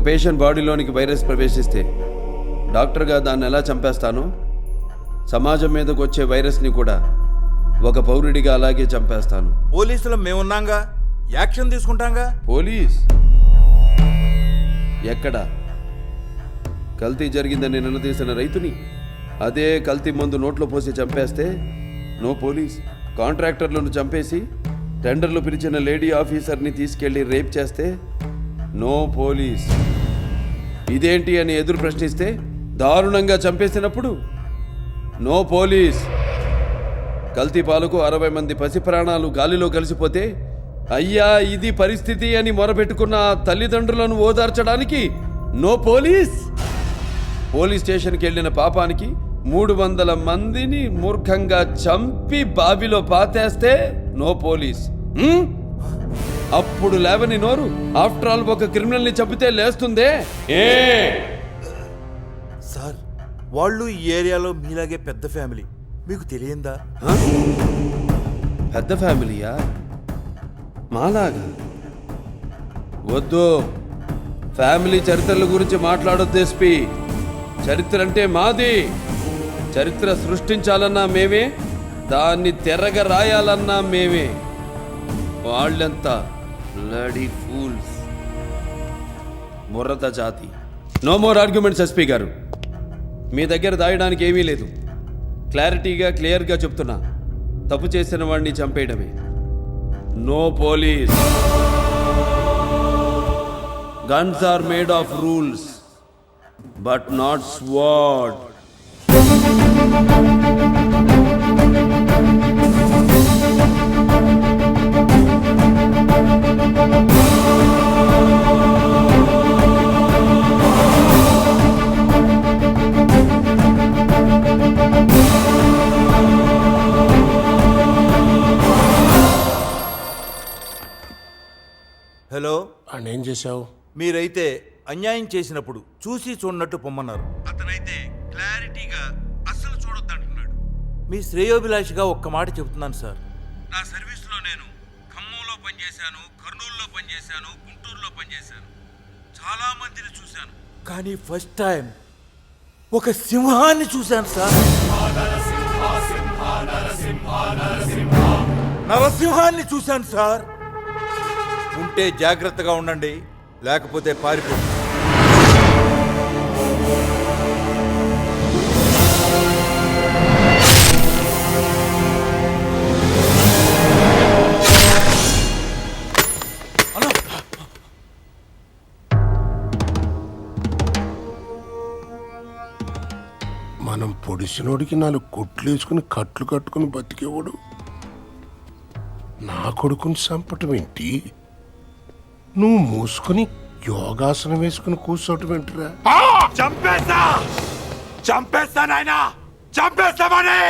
Patient బాడీలోనికి virus ప్రవేశిస్తే డాక్టర్గా దాన్ని ఎలా చంపేస్తానో సమాజం మీదకి వచ్చే వైరస్ని కూడా ఒక పౌరుడిగా అలాగే చంపేస్తాను. పోలీసులు మేమున్నాంగా, యాక్షన్ తీసుకుంటాంగా. పోలీస్ ఎక్కడ? కల్తీ జరిగిందని నిలదీసిన రైతుని అదే కల్తీ మందు నోట్లో పోసి చంపేస్తే నో పోలీస్. కాంట్రాక్టర్లను చంపేసి టెండర్లు పిలిచిన లేడీ ఆఫీసర్ని తీసుకెళ్లి రేప్ చేస్తే నో పోలీస్. ఇదేంటి అని ఎదురు ప్రశ్నిస్తే దారుణంగా చంపేసినప్పుడు నో పోలీస్. కల్తీ పాలకు 60 మంది పసి ప్రాణాలు గాలిలో కలిసిపోతే అయ్యా ఇది పరిస్థితి అని మొరపెట్టుకున్న ఆ తల్లిదండ్రులను ఓదార్చడానికి నో పోలీస్. పోలీస్ స్టేషన్కి వెళ్ళిన పాపానికి 300 మందిని మూర్ఖంగా చంపి బావిలో పాతేస్తే నో పోలీస్. అప్పుడు లేవని నోరు ఆఫ్టర్ ఆల్ ఒక క్రిమినల్ని చంపితే లేస్తుందే. సార్, వాళ్ళు ఈ ఏరియాలో మీలాగే పెద్ద ఫ్యామిలీ, మీకు తెలియందా? పెద్ద ఫ్యామిలీయా? మాలాగా? వద్దు, ఫ్యామిలీ చరిత్రల గురించి మాట్లాడొద్దు ఎస్పీ. చరిత్ర అంటే మాది. చరిత్ర సృష్టించాలన్నా మేమే, దాన్ని తెరగ రాయాలన్నా మేమే. వాళ్ళంతా బ్లడీ ఫూల్స్, ముర్రత జాతి. నో మోర్ ఆర్గ్యుమెంట్స్ ఎస్పీ గారు. మీ దగ్గర దాయడానికి ఏమీ లేదు. క్లారిటీగా క్లియర్గా చెప్తున్నా, తప్పు చేసిన వాడిని చంపేయడమే. No police. Guns are made of rules but not sword. Hello, ఏం చేశావు? మీరైతే అన్యాయం చేసినప్పుడు చూసి చూడనట్టు పొమ్మన్నారు. అతనైతే క్లారిటీగా అస్సలు చూడొద్దంటున్నాడు. మీ శ్రేయోభిలాషిగా ఒక్క మాట చెబుతున్నాను సార్. నా సర్వీస్లో నేను ఖమ్మంలో పనిచేశాను, కర్నూలులో పనిచేశాను, గుంటూరులో పనిచేశాను. చాలా మందిని చూశాను, కానీ ఫస్ట్ టైం ఒక సింహాన్ని చూశాను సార్. నరసింహాన్ని చూశాను సార్. ఉంటే జాగ్రత్తగా ఉండండి, లేకపోతే పారిపోండి. మనం పొడిసినోడికి 4 కొట్లు వేసుకుని కట్లు కట్టుకుని బతికేవాడు నా కొడుకుని చంపటం ఏంటి? నువ్వు మూసుకుని యోగాసనం వేసుకుని కూర్చోటం ఏంటిరా? చంపేస్తా, చంపేస్తా నాయనా, చంపేస్తామని.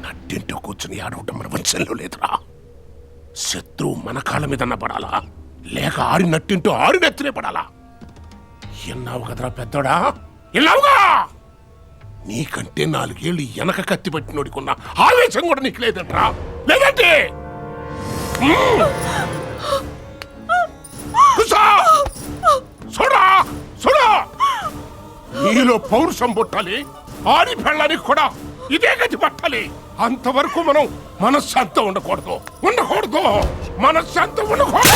నట్టింటో కూర్చుని ఆడవటం మన వంశంలో లేదురా. శత్రువు మన కాళ్ళ మీద పడాలా, లేక ఆరి నట్టింటూ ఆరి నెత్తినే పడాలా? ఎన్నావు కదరా పెద్దోడా, ఎన్నావుగా? నీకంటే 4 ఏళ్ళు వెనక కత్తి పట్టినోడికున్న ఆవేశం కూడా నీకు లేదంట్రా, లేదంటే? నీలో పౌరుషం పుట్టాలి, ఆడి పెళ్ళానికి కూడా ఇదే గతి పట్టాలి. అంతవరకు మనం మనశ్శాంతం ఉండకూడదు, మనశ్శాంతం ఉండకూడదు.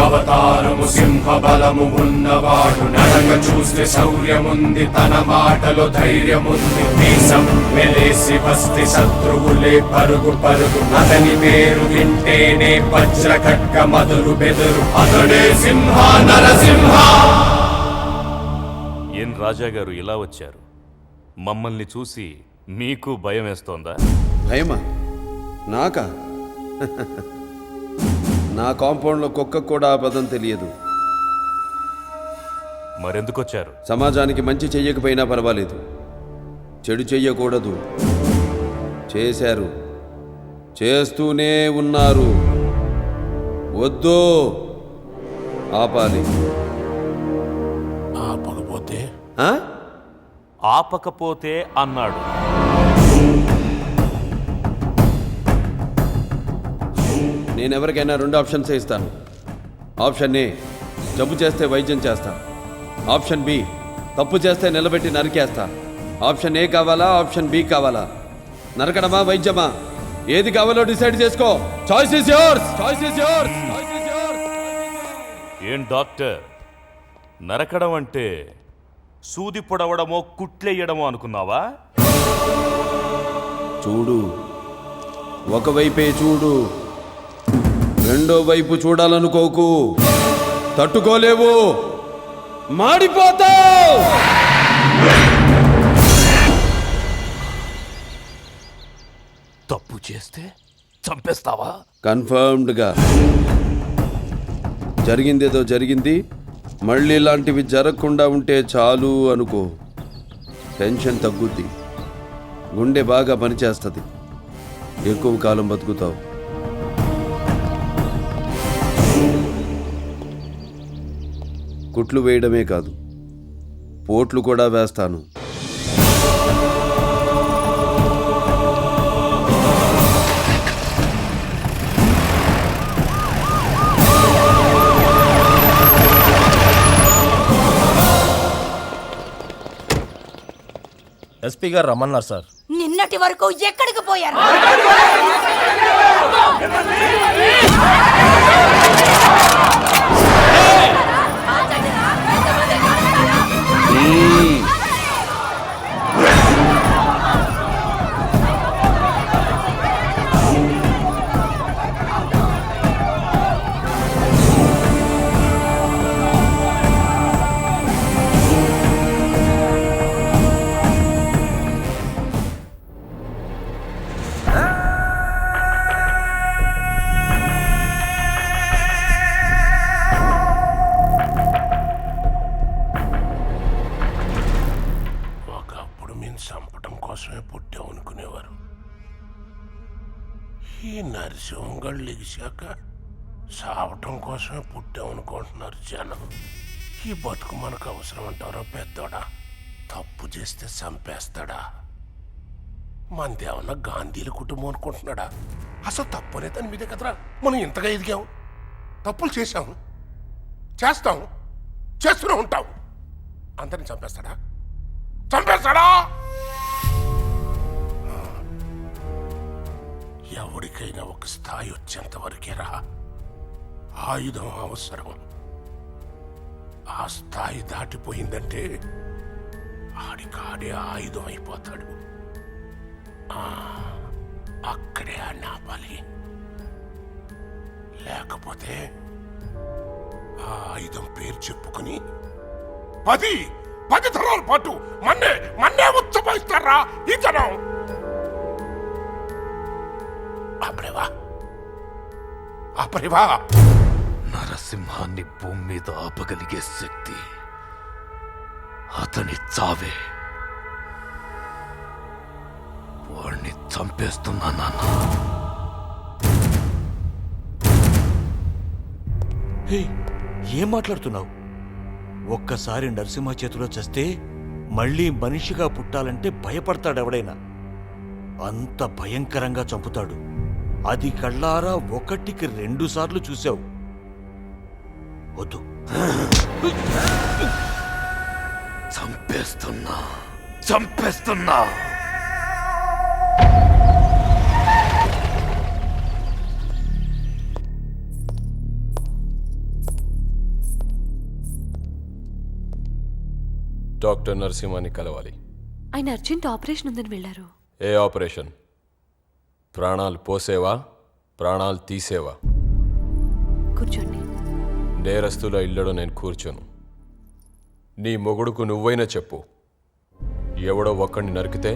అవతారము సింహ బలము ఉన్నవాడు, నడక చూస్తే శౌర్యముంది, తన మాటలో ధైర్యముంది. మీసం మెలేసి వస్తే శత్రువులే పరుగు పరుగు, అతని పేరు వింటేనే వజ్ర ఖడ్గ మధురు బెదురు, అతడే సింహ నరసింహ. ఏం రాజా గారు ఇలా వచ్చారు? మమ్మల్ని చూసి మీకు భయం వేస్తోందా? భయమా? నాకా? నా కాంపౌండ్లో కుక్కకు కూడా ఆ పదం తెలియదు. మరెందుకొచ్చారు? సమాజానికి మంచి చెయ్యకపోయినా పర్వాలేదు, చెడు చెయ్యకూడదు. చేశారు, చేస్తూనే ఉన్నారు. వద్దు, ఆపాలి. ఆపకపోతే ఆ? ఆపకపోతే అన్నాడు. నేనెవరికైనా 2 ఆప్షన్స్ ఇస్తాను. ఆప్షన్ ఏ, జబ్బు చేస్తే వైద్యం చేస్తా. ఆప్షన్ బి, తప్పు చేస్తే నిలబెట్టి నరికేస్తా. ఆప్షన్ ఏ కావాలా, ఆప్షన్ బి కావాలా? నరకడమా, వైద్యమా? ఏది కావాలో డిసైడ్ చేసుకో. Choice is yours. Choice is yours. ఏం డాక్టర్, నరకడం అంటే సూది పొడవడమో కుట్లెయ్యడమో అనుకున్నావా? చూడు, ఒకవైపే చూడు, రెండో వైపు చూడాలనుకోకు. తట్టుకోలేవు, మాడిపోతావు. తప్పు చేస్తే చంపేస్తావా? కన్ఫర్మ్డ్గా జరిగిందేదో జరిగింది. మళ్ళీ ఇలాంటివి జరగకుండా ఉంటే చాలు అనుకో. టెన్షన్ తగ్గుద్ది, గుండె బాగా పనిచేస్తుంది, ఎక్కువ కాలం బతుకుతావు. కుట్లు వేయడమే కాదు, పోట్లు కూడా వేస్తాను. ఎస్పీ గారు రమ్మన్నారు సార్. నిన్నటి వరకు ఎక్కడికి పోయారు? ఒకప్పుడు మేము చంపటం కోసమే పుట్టాం అనుకునేవారు. ఈ నరసింహంగాళ్ళు లెగిశాక చావటం కోసమే పుట్టాం అనుకుంటున్నారు జనం. ఈ బతుకు మనకు అవసరం అంటారో పెద్దోడా? తప్పు చేస్తే చంపేస్తాడా? మనదేమన్నా గాంధీల కుటుంబం అనుకుంటున్నాడా? అసలు తప్పు అనే దాని మీదే కదరా మనం ఇంతగా ఎదిగాం. తప్పులు చేశాం, చేస్తాం, చేస్తూనే ఉంటాం. అందరిని చంపేస్తాడా? చంపేస్తాడా? ఎవరికైనా ఒక స్థాయి వచ్చేంత వరకేరా ఆయుధం అవసరం. ఆ స్థాయి దాటిపోయిందంటే ఆడికాడే ఆయుధం అయిపోతాడు. అక్కడే ఆడిని ఆపాలి. లేకపోతే ఆ ఆయుధం పేరు చెప్పుకుని 10 తరాల పాటు మన్నే ఉచ్చపోయిస్తారా ఈ జనం. ఆపరేవా నరసింహాన్ని భూమి మీద ఆపగలిగే శక్తి అతని చావే. వాడిని చంపేస్తున్నా నాన్న. ఏం మాట్లాడుతున్నావు? ఒక్కసారి నరసింహ చేతిలో చస్తే మళ్ళీ మనిషిగా పుట్టాలంటే భయపడతాడు ఎవడైనా. అంత భయంకరంగా చంపుతాడు. అది కళ్ళారా 1కి 2 సార్లు చూశావు. వద్దు. చంపేస్తున్నా. డాక్టర్ నరసింహాని కలవాలి. ఆయన అర్జెంట్ ఆపరేషన్ ఉందని వెళ్ళారు. ఏ ఆపరేషన్? ప్రాణాలు పోసేవా, ప్రాణాలు తీసేవా? కూర్చోండి. నేరస్తుల ఇళ్లలో నేను కూర్చోను. నీ మొగుడుకు నువ్వైనా చెప్పు. ఎవడో ఒక్కడిని నరికితే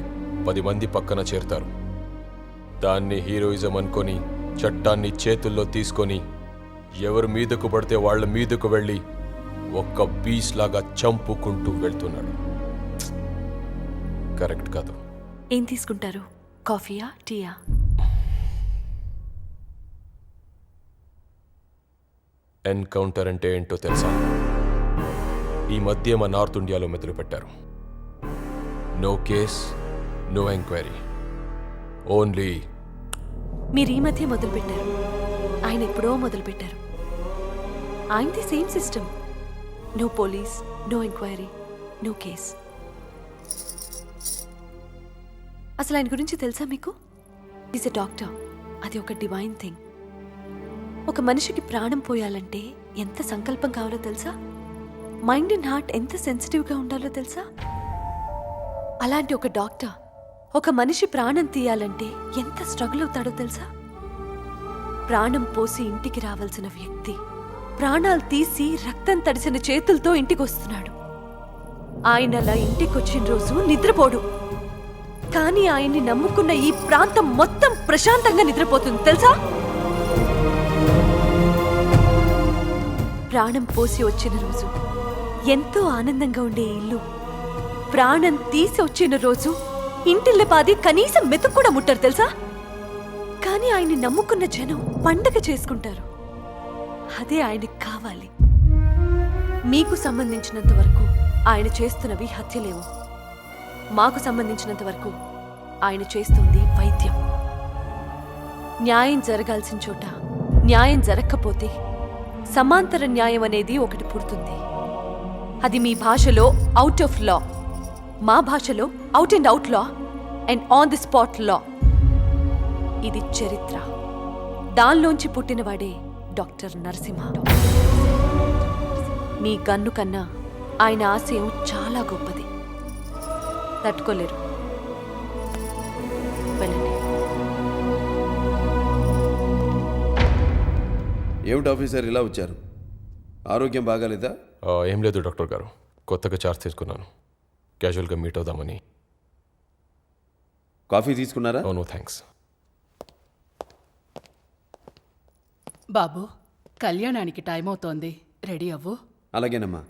10 మంది పక్కన చేరుతారు. దాన్ని హీరోయిజం అనుకొని చట్టాన్ని చేతుల్లో తీసుకొని ఎవరి మీదకు పడితే వాళ్ళ మీదకు వెళ్ళి ఒక్క పీస్ లాగా చంపుకుంటూ వెళ్తున్నాడు. కరెక్ట్ కాదు. ఏం తీసుకుంటారు? కాఫీయా, టీయా? ఎన్కౌంటర్ అంటే ఏంటో తెలుసా? ఈ మధ్య మా నార్త్ ఇండియాలో మొదలుపెట్టారు. No case, no enquiry, only. మీరు ఈ మధ్య మొదలుపెట్టారు, ఆయన ఎప్పుడో మొదలుపెట్టారు. ఆయనది same system. No police, no enquiry, no case. అసలు ఆయన గురించి తెలుసా మీకు? Is a doctor. అది ఒక డివైన్ థింగ్. ఒక మనిషికి ప్రాణం పోయాలంటే ఎంత సంకల్పం కావాలో తెలుసా? మైండ్ అండ్ హార్ట్ ఎంత సెన్సిటివ్గా ఉండాలో తెలుసా? అలాంటి ఒక డాక్టర్ ఒక మనిషి ప్రాణం తీయాలంటే ఎంత స్ట్రగుల్ అవుతాడో తెలుసా? ప్రాణం పోసి ఇంటికి రావాల్సిన వ్యక్తి ప్రాణాలు తీసి రక్తం తడిసిన చేతులతో ఇంటికి వస్తున్నాడు. ఆయన అలా ఇంటికి వచ్చిన రోజు నిద్రపోడు, కానీ ఆయన్ని నమ్ముకున్న ఈ ప్రాంతం మొత్తం ప్రశాంతంగా నిద్రపోతుంది తెలుసా? ప్రాణం పోసి వచ్చిన రోజు ఎంతో ఆనందంగా ఉండే ఇల్లు ప్రాణం తీసి వచ్చిన రోజు ఇంటిల్లపాది కనీసం మెతుకు కూడా ముట్టరు తెలుసా? కానీ ఆయన్ని నమ్ముకున్న జనం పండగ చేసుకుంటారు. అదే ఆయనకి కావాలి. మీకు సంబంధించినంత వరకు ఆయన చేస్తున్నవి హత్యలేవు. మాకు సంబంధించినంత వరకు ఆయన చేస్తుంది వైద్యం. న్యాయం జరగాల్సిన చోట న్యాయం జరగకపోతే సమాంతర న్యాయం అనేది ఒకటి పుడుతుంది. అది మీ భాషలో అవుట్ ఆఫ్ లా, మా భాషలో out and out law and on the spot law. ఇది చరిత్ర. దానిలోంచి పుట్టినవాడే డాక్టర్ నరసింహ. మీ గన్ను కన్నా ఆయన ఆశయం చాలా గొప్పది. తట్టుకోలేరు. వెళ్ళండి. ఏమిటి ఆఫీసర్ ఇలా వచ్చారు? ఆరోగ్యం బాగాలేదా? ఏం లేదు డాక్టర్ గారు, కొత్తగా చార్జ్ తీసుకున్నాను. క్యాజువల్గా మీట్ అవుదామని. కాఫీ తీసుకున్నారా? No thanks. బాబు, కళ్యాణానికి టైం అవుతోంది, రెడీ అవ్వు. అలాగేనమ్మా.